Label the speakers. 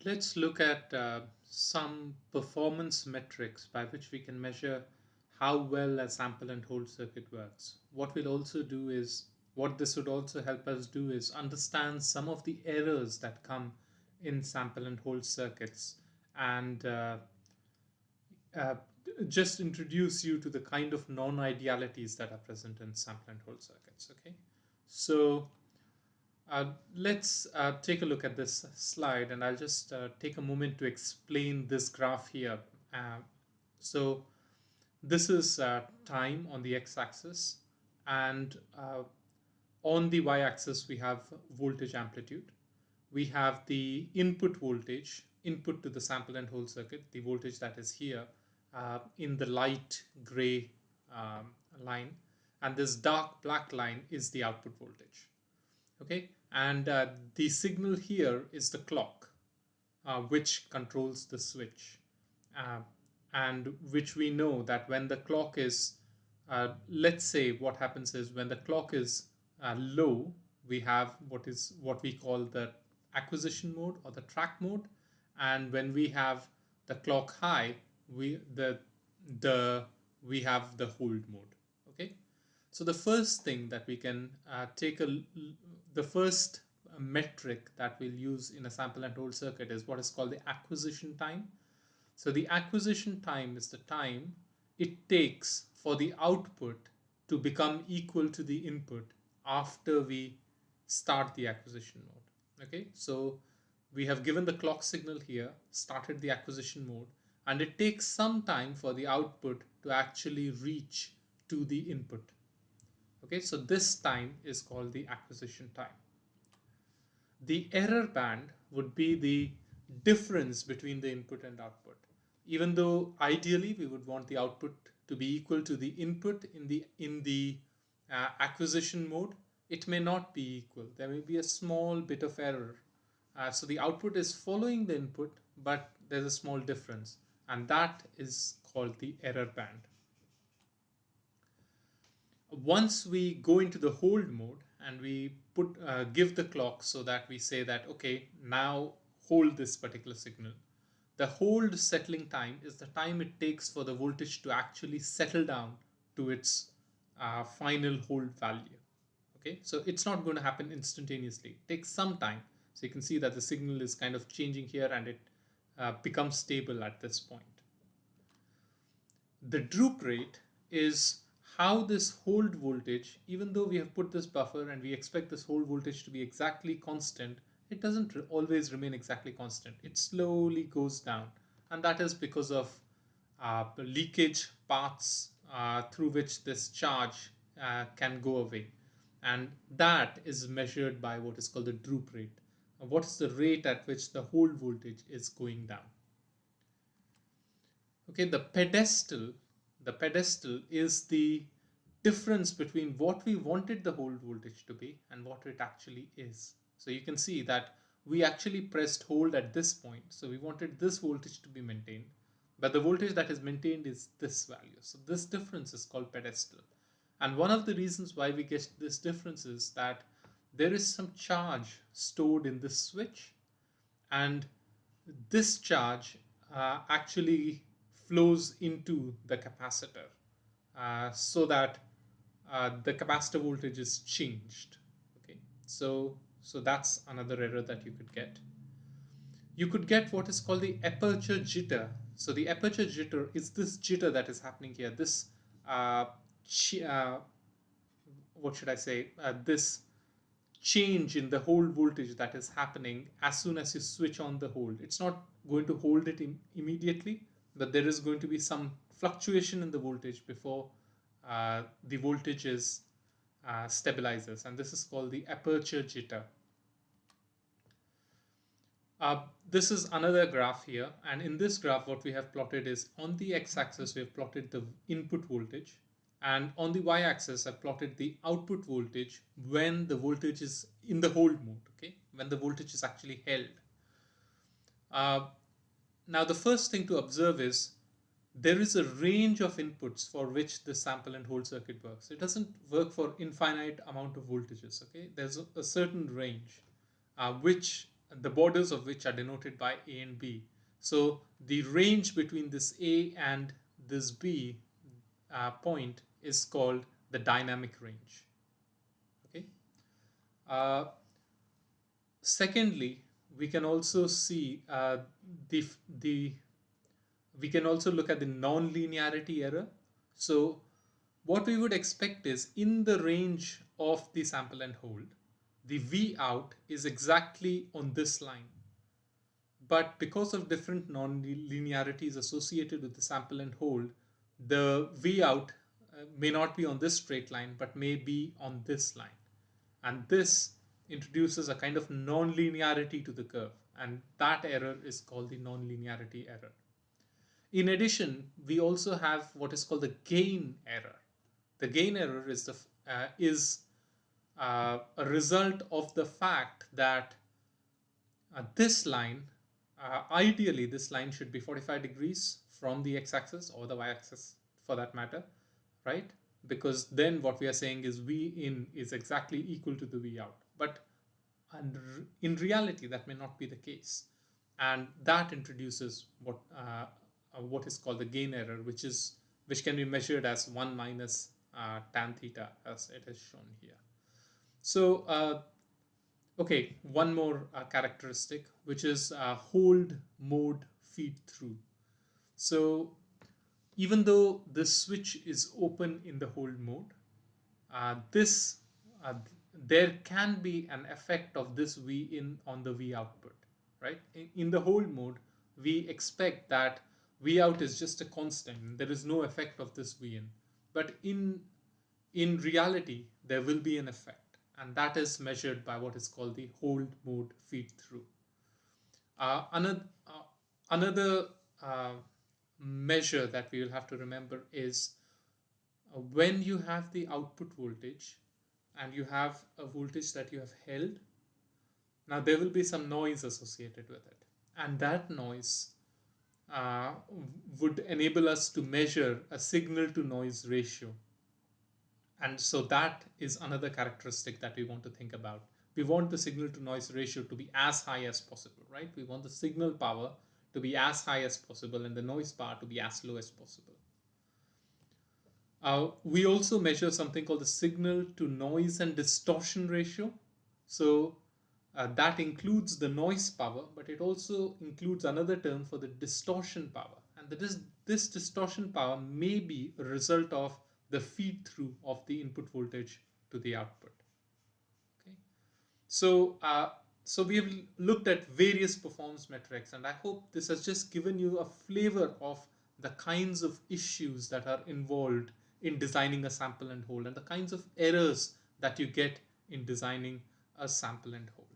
Speaker 1: Let's look at some performance metrics by which we can measure how well a sample and hold circuit works. What this would also help us do is understand some of the errors that come in sample and hold circuits and uh, just introduce you to the kind of non-idealities that are present in sample and hold circuits. Okay, so let's take a look at this slide, and I'll just take a moment to explain this graph here. Uh, so this is time on the x-axis, and on the y-axis we have voltage amplitude. We have the input voltage, input to the sample and hold circuit, the voltage that is here in the light gray line, and this dark black line is the output voltage. Okay, and the signal here is the clock, which controls the switch, uh, and which we know that when the clock is, let's say what happens is when the clock is low, we have what we call the acquisition mode or the track mode, and when we have the clock high, the we have the hold mode. Okay, so the first thing that we can the first metric that we'll use in a sample and hold circuit is what is called the acquisition time. So the acquisition time is the time it takes for the output to become equal to the input after we start the acquisition mode. Okay, so we have given the clock signal here, started the acquisition mode, and it takes some time for the output to actually reach to the input. Okay, so this time is called the acquisition time. The error band would be the difference between the input and output. Even though ideally we would want the output to be equal to the input in the acquisition mode, it may not be equal. There may be a small bit of error. So the output is following the input, but there's a small difference, and that is called the error band. Once we go into the hold mode and we give the clock, so that we say that okay, now hold this particular signal, the hold settling time is the time it takes for the voltage to actually settle down to its final hold value. Okay, so it's not going to happen instantaneously, it takes some time. So you can see that the signal is kind of changing here, and it becomes stable at this point. The droop rate is how this hold voltage, even though we have put this buffer and we expect this hold voltage to be exactly constant, it doesn't always remain exactly constant. It slowly goes down, and that is because of leakage paths through which this charge can go away. And that is measured by what is called the droop rate. What is the rate at which the hold voltage is going down? Okay, the pedestal is the difference between what we wanted the hold voltage to be and what it actually is. So you can see that we actually pressed hold at this point, so we wanted this voltage to be maintained, but the voltage that is maintained is this value. So this difference is called pedestal, and one of the reasons why we get this difference is that there is some charge stored in this switch, and this charge actually flows into the capacitor, so that the capacitor voltage is changed. Okay, so that's another error that you could get. You could get what is called the aperture jitter. So the aperture jitter is this jitter that is happening here, this uh, what should I say, this change in the hold voltage that is happening as soon as you switch on the hold. It's not going to hold it immediately, but there is going to be some fluctuation in the voltage before the voltage is stabilizes, and this is called the aperture jitter. This is another graph here, and in this graph what we have plotted is on the x-axis we have plotted the input voltage, and on the y-axis I've plotted the output voltage when the voltage is in the hold mode, okay, when the voltage is actually held. Uh, Now the first thing to observe is there is a range of inputs for which the sample and hold circuit works. It doesn't work for infinite amount of voltages, okay? There's a certain range which the borders of which are denoted by A and B. So the range between this A and this B point is called the dynamic range. Okay. Uh, Secondly, we can also see the the we can also look at the non-linearity error. So what we would expect is in the range of the sample and hold, the V out is exactly on this line. But because of different non-linearities associated with the sample and hold, the V out may not be on this straight line, but may be on this line. And this introduces a kind of non-linearity to the curve. And that error is called the non-linearity error. In addition, we also have what is called the gain error. The gain error is a result of the fact that this line, ideally this line should be 45 degrees from the x-axis or the y-axis for that matter, right? Because then what we are saying is V in is exactly equal to the V out. But in reality, that may not be the case. And that introduces what is called the gain error, which can be measured as 1 minus tan theta, as it is shown here. So okay, one more characteristic, which is hold mode feed through. So even though the switch is open in the hold mode, this there can be an effect of this V in on the V output, right? In the hold mode, we expect that V out is just a constant. There is no effect of this V in. But in reality, there will be an effect, and that is measured by what is called the hold mode feed through. Another measure that we will have to remember is when you have the output voltage and you have a voltage that you have held, now there will be some noise associated with it, and that noise uh, would enable us to measure a signal to noise ratio. And so that is another characteristic that we want to think about. We want the signal to noise ratio to be as high as possible, right? We want the signal power to be as high as possible and the noise power to be as low as possible. We also measure something called the signal to noise and distortion ratio. So that includes the noise power, but it also includes another term for the distortion power. And this distortion power may be a result of the feed through of the input voltage to the output. Okay. So we have looked at various performance metrics, and I hope this has just given you a flavor of the kinds of issues that are involved in designing a sample and hold and the kinds of errors that you get in designing a sample and hold.